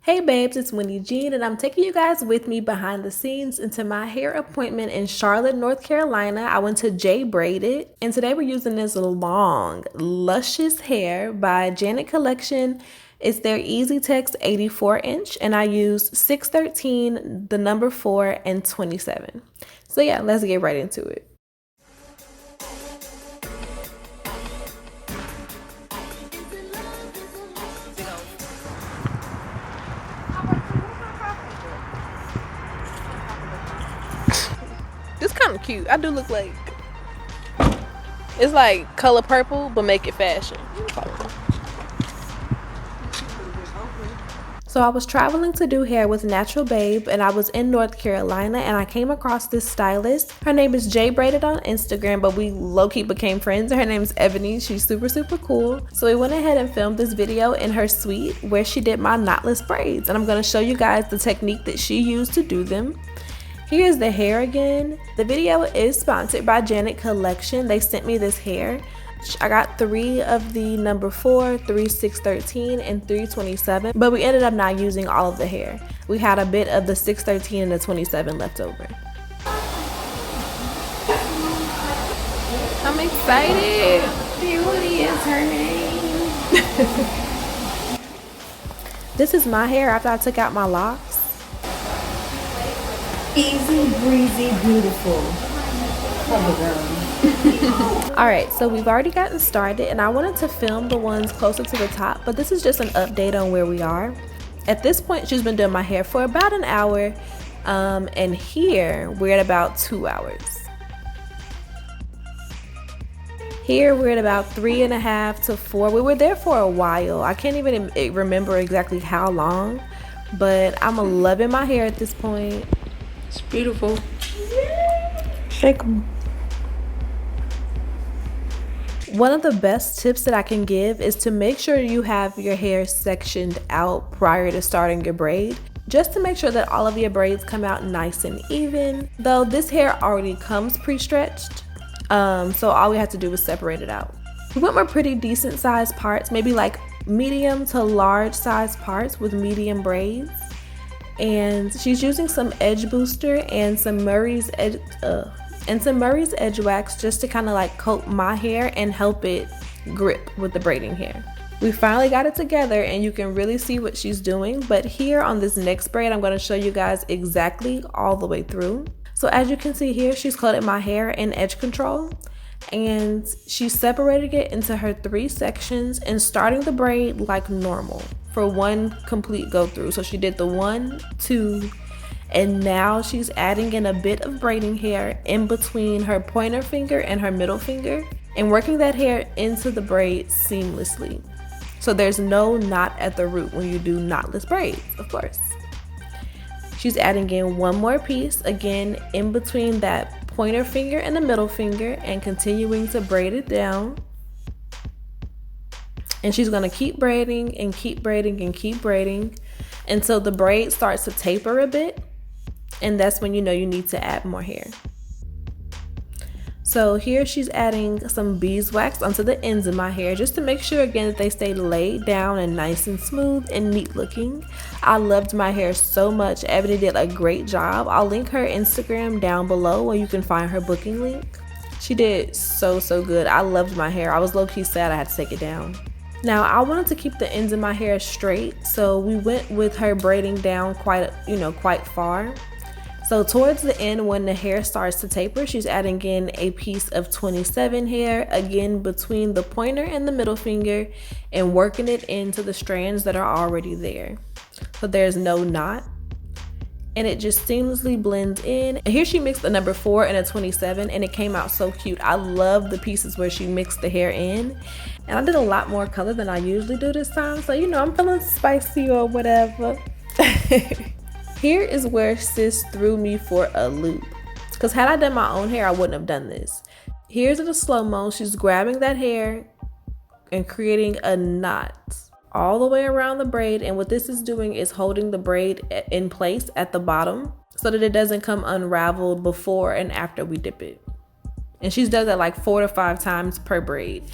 Hey babes, it's Winnie Jean and I'm taking you guys with me behind the scenes into my hair appointment in Charlotte, North Carolina. I went to EZ Braided and today we're using this long, luscious hair by Janet Collection. It's their EZ Tex 84 inch and I used 613, the number 4, and 27. So yeah, let's get right into it. This kind of cute. I do look like it's like color purple, but make it fashion. So I was traveling to do hair with Natural Babe and I was in North Carolina and I came across this stylist. Her name is EZ Braided on Instagram, but we low-key became friends. Her name is Ebony. She's super cool. So we went ahead and filmed this video in her suite where she did my knotless braids. And I'm going to show you guys the technique that she used to do them. Here's the hair again. The video is sponsored by Janet Collection. They sent me this hair. I got 3 of the number 4, 3 613, and 327, but we ended up not using all of the hair. We had a bit of the 613 and the 27 left over. I'm excited. Beauty is her name. This is my hair after I took out my locks. Easy, breezy, beautiful. Alright, so we've already gotten started and I wanted to film the ones closer to the top, but this is just an update on where we are. At this point, she's been doing my hair for about an hour, and here we're at about 2 hours. Here we're at about 3.5 to 4. We were there for a while. I can't even remember exactly how long, but I'm loving my hair at this point. It's beautiful. Shake 'em. One of the best tips that I can give is to make sure you have your hair sectioned out prior to starting your braid, just to make sure that all of your braids come out nice and even. Though this hair already comes pre-stretched, so all we have to do is separate it out. We went with pretty decent sized parts, maybe like medium to large size parts with medium braids. And she's using some edge booster and some Murray's edge wax just to kind of like coat my hair and help it grip with the braiding hair. We finally got it together and you can really see what she's doing, but here on this next braid I'm going to show you guys exactly all the way through. So as you can see here, she's coated my hair in edge control and she separated it into her 3 sections and starting the braid like normal for one complete go through. So she did the 1, 2, and now she's adding in a bit of braiding hair in between her pointer finger and her middle finger and working that hair into the braid seamlessly. So there's no knot at the root when you do knotless braids, of course. She's adding in one more piece, again in between that pointer finger and the middle finger, and continuing to braid it down. And she's gonna keep braiding and keep braiding and keep braiding until the braid starts to taper a bit. And that's when you know you need to add more hair. So here she's adding some beeswax onto the ends of my hair just to make sure again that they stay laid down and nice and smooth and neat looking. I loved my hair so much. Ebony did a great job. I'll link her Instagram down below where you can find her booking link. She did so good. I loved my hair. I was low-key sad I had to take it down. Now I wanted to keep the ends of my hair straight, so we went with her braiding down quite far. So towards the end when the hair starts to taper, she's adding in a piece of 27 hair, again between the pointer and the middle finger, and working it into the strands that are already there. So there's no knot. And it just seamlessly blends in. And here she mixed the number 4 and a 27 and it came out so cute. I love the pieces where she mixed the hair in. And I did a lot more color than I usually do this time. So you know, I'm feeling spicy or whatever. Here is where sis threw me for a loop. Because had I done my own hair, I wouldn't have done this. Here's in the slow-mo, she's grabbing that hair and creating a knot all the way around the braid, and what this is doing is holding the braid in place at the bottom so that it doesn't come unraveled before and after we dip it. And she's done that like 4 to 5 times per braid.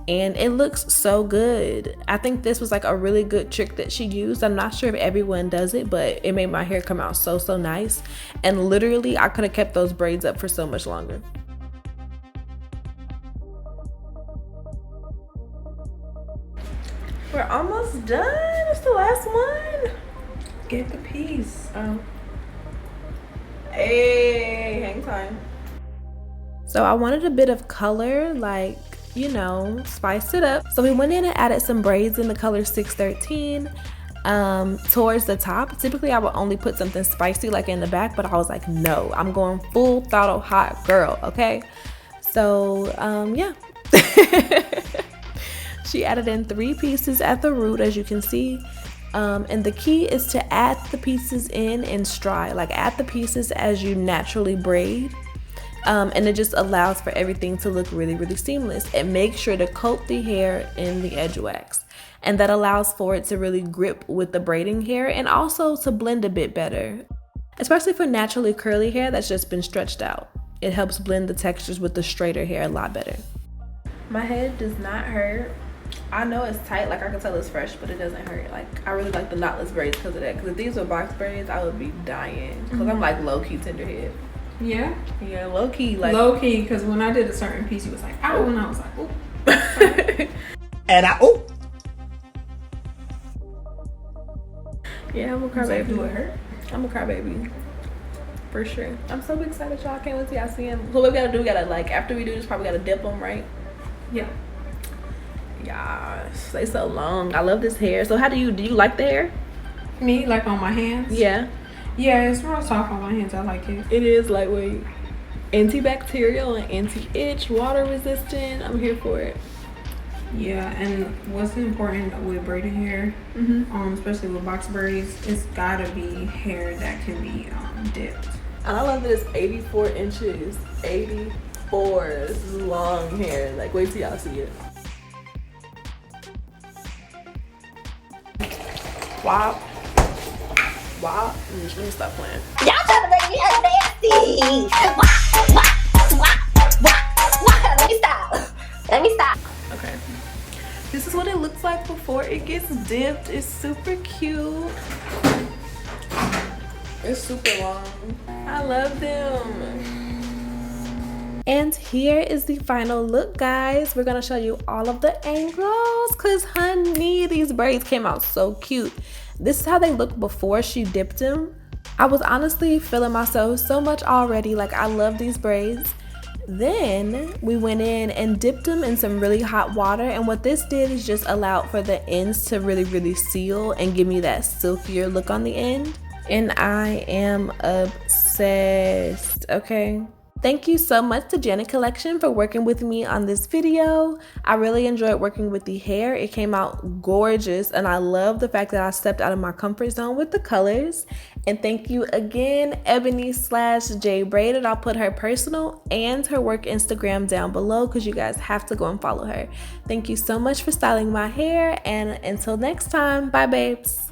and it looks so good. I think this was like a really good trick that she used. I'm not sure if everyone does it, but it made my hair come out so nice, and literally I could have kept those braids up for so much longer. We're almost done. It's the last one. Get the piece. Oh. Hey, hang time. So I wanted a bit of color, like, you know, spice it up. So we went in and added some braids in the color 613 towards the top. Typically I would only put something spicy like in the back, but I was like, no, I'm going full throttle hot girl, okay? So yeah. She added in 3 pieces at the root, as you can see. And the key is to add the pieces in stride, like add the pieces as you naturally braid. And it just allows for everything to look really seamless. And make sure to coat the hair in the edge wax. And that allows for it to really grip with the braiding hair and also to blend a bit better. Especially for naturally curly hair that's just been stretched out. It helps blend the textures with the straighter hair a lot better. My head does not hurt. I know it's tight, like I can tell it's fresh, but it doesn't hurt. Like, I really like the knotless braids because of that. Because if these were box braids, I would be dying. Because I'm like low-key tender head. Yeah? Yeah, low-key. Like, low-key, because when I did a certain piece, you was like, ow, and I was like, oop. And I, oh. Yeah, I'm a crybaby. Do it hurt? I'm a crybaby. For sure. I'm so excited, y'all. I can't wait till y'all see him. So what we gotta do, we gotta, like, after we do this, probably gotta dip them, right? Yeah. Yes, they so long. I love this hair. So how do you like the hair? Me, like on my hands? Yeah. Yeah, it's real soft on my hands. I like it. It is lightweight, antibacterial and anti-itch, water resistant. I'm here for it. Yeah, and what's important with braiding hair, especially with box braids, it's gotta be hair that can be dipped. And I love that it's 84 inches. 84. This is long hair. Like, wait till y'all see it. Wop. Wop. Let me stop playing. Y'all trying to make me hurt nasty. Wah, wah, wah, wah, wah. Let me stop. Let me stop. Okay. This is what it looks like before it gets dipped. It's super cute. It's super long. I love them. And here is the final look, guys. We're gonna show you all of the angles because honey, these braids came out so cute. This is how they look before she dipped them. I was honestly feeling myself so much already. Like, I love these braids. Then we went in and dipped them in some really hot water, and what this did is just allowed for the ends to really seal and give me that silkier look on the end. And I am obsessed, okay? Thank you so much to Janet Collection for working with me on this video. I really enjoyed working with the hair. It came out gorgeous, and I love the fact that I stepped out of my comfort zone with the colors. And thank you again, Ebony/J Braided. I'll put her personal and her work Instagram down below because you guys have to go and follow her. Thank you so much for styling my hair, and until next time, bye babes.